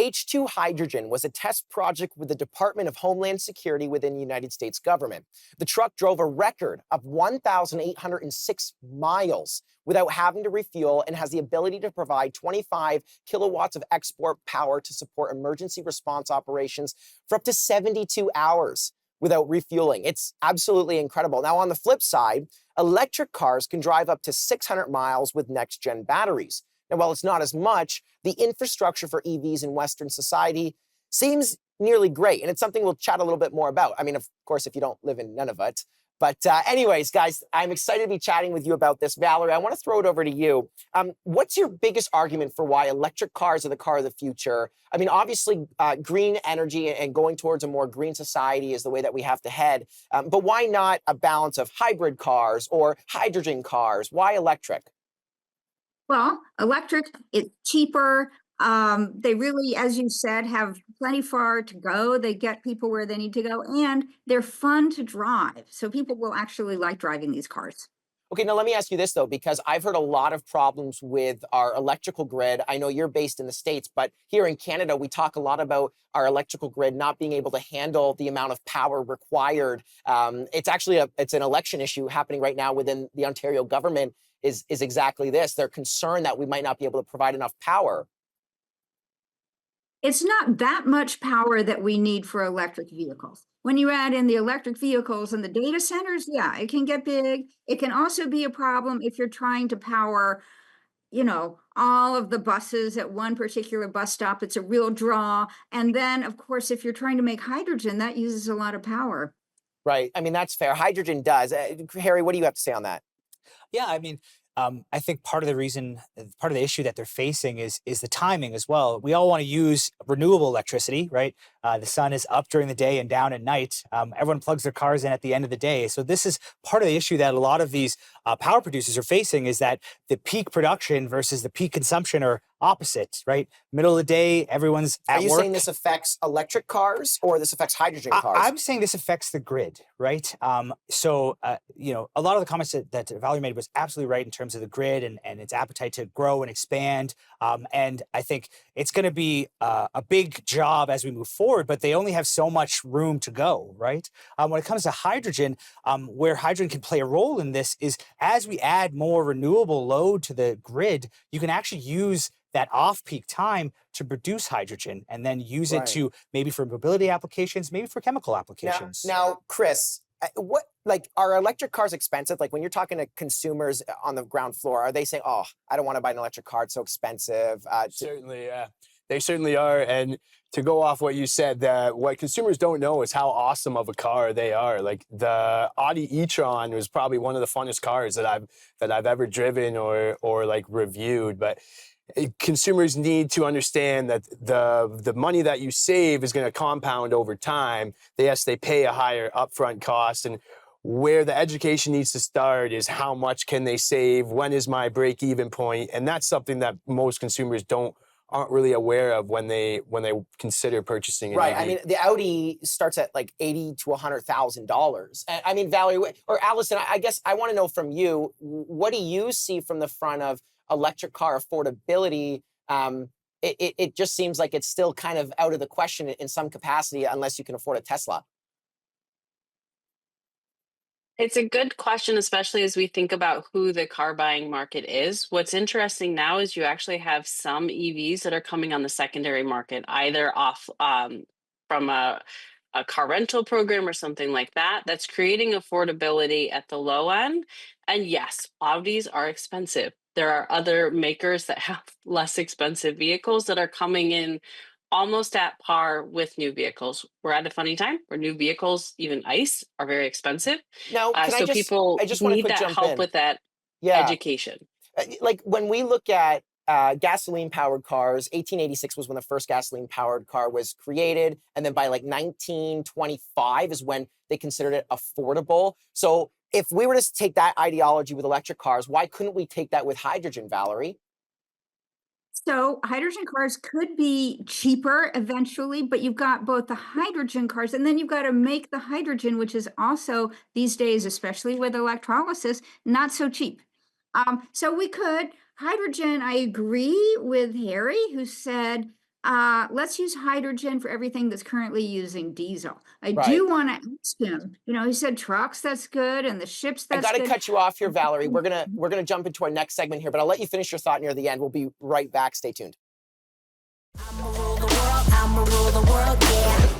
H2 hydrogen was a test project with the Department of Homeland Security within the United States government. The truck drove a record of 1,806 miles without having to refuel and has the ability to provide 25 kilowatts of export power to support emergency response operations for up to 72 hours without refueling. It's absolutely incredible. Now, on the flip side, electric cars can drive up to 600 miles with next-gen batteries. Now, while it's not as much, the infrastructure for EVs in Western society seems nearly great. And it's something we'll chat a little bit more about. I mean, of course, if you don't live in Nunavut. But anyways, guys, I'm excited to be chatting with you about this. Valerie, I want to throw it over to you. What's your biggest argument for why electric cars are the car of the future? I mean, obviously, green energy and going towards a more green society is the way that we have to head. But why not a balance of hybrid cars or hydrogen cars? Why electric? Well, electric, it's cheaper. They really, as you said, have plenty far to go. They get people where they need to go, and they're fun to drive. So people will actually like driving these cars. Okay, now let me ask you this, though, because I've heard a lot of problems with our electrical grid. I know you're based in the States, but here in Canada, we talk a lot about our electrical grid not being able to handle the amount of power required. It's actually it's an election issue happening right now within the Ontario government is exactly this. They're concerned that we might not be able to provide enough power. It's not that much power that we need for electric vehicles. When you add in the electric vehicles and the data centers, yeah, it can get big. It can also be a problem if you're trying to power, all of the buses at one particular bus stop. It's a real draw. And then, of course, if you're trying to make hydrogen, that uses a lot of power. Right. I mean, that's fair. Hydrogen does. Harry, what do you have to say on that? Yeah, I mean, I think part of the reason, part of the issue that they're facing is the timing as well. We all want to use renewable electricity, right? The sun is up during the day and down at night. Everyone plugs their cars in at the end of the day. So this is part of the issue that a lot of these power producers are facing, is that the peak production versus the peak consumption are opposite, right? Middle of the day, everyone's at Are you work. saying this affects electric cars or this affects hydrogen cars? I'm saying this affects the grid, right? A lot of the comments that Valerie made was absolutely right in terms of the grid and its appetite to grow and expand. And I think it's going to be a big job as we move forward, but they only have so much room to go, right? When it comes to hydrogen, where hydrogen can play a role in this is as we add more renewable load to the grid, you can actually use that off-peak time to produce hydrogen and then use it to maybe for mobility applications, maybe for chemical applications. Now, Chris, are electric cars expensive? Like when you're talking to consumers on the ground floor, are they saying, "Oh, I don't want to buy an electric car; it's so expensive"? Certainly, yeah, they certainly are. And to go off what you said, what consumers don't know is how awesome of a car they are. Like the Audi e-tron was probably one of the funnest cars that I've ever driven or like reviewed, but consumers need to understand that the money that you save is going to compound over time. Yes, they pay a higher upfront cost, and where the education needs to start is how much can they save? When is my break-even point? And that's something that most consumers aren't really aware of when they consider purchasing an Right. EV. I mean, the Audi starts at like $80,000 to $100,000. I mean, Valerie or Allison, I guess I want to know from you, what do you see from the front of electric car affordability? It just seems like it's still kind of out of the question in some capacity unless you can afford a Tesla. It's a good question, especially as we think about who the car buying market is. What's interesting now is you actually have some EVs that are coming on the secondary market, either off from a car rental program or something like that, that's creating affordability at the low end. And yes, Audis are expensive. There are other makers that have less expensive vehicles that are coming in almost at par with new vehicles. We're at a funny time where new vehicles, even ICE, are very expensive. Now, So I people just want to need quick that jump help in. with that Yeah. education. Like when we look at gasoline-powered cars, 1886 was when the first gasoline-powered car was created. And then by like 1925 is when they considered it affordable. So if we were to take that ideology with electric cars, why couldn't we take that with hydrogen, Valerie? So hydrogen cars could be cheaper eventually, but you've got both the hydrogen cars and then you've got to make the hydrogen, which is also these days, especially with electrolysis, not so cheap. So we could hydrogen. I agree with Harry, who said let's use hydrogen for everything that's currently using diesel. I Right. do want to ask him, he said trucks, that's good, and the ships, I that's got to good. cut you off here, Valerie. We're gonna jump into our next segment here, but I'll let you finish your thought near the end. We'll be right back. Stay tuned. I'ma rule the world, yeah.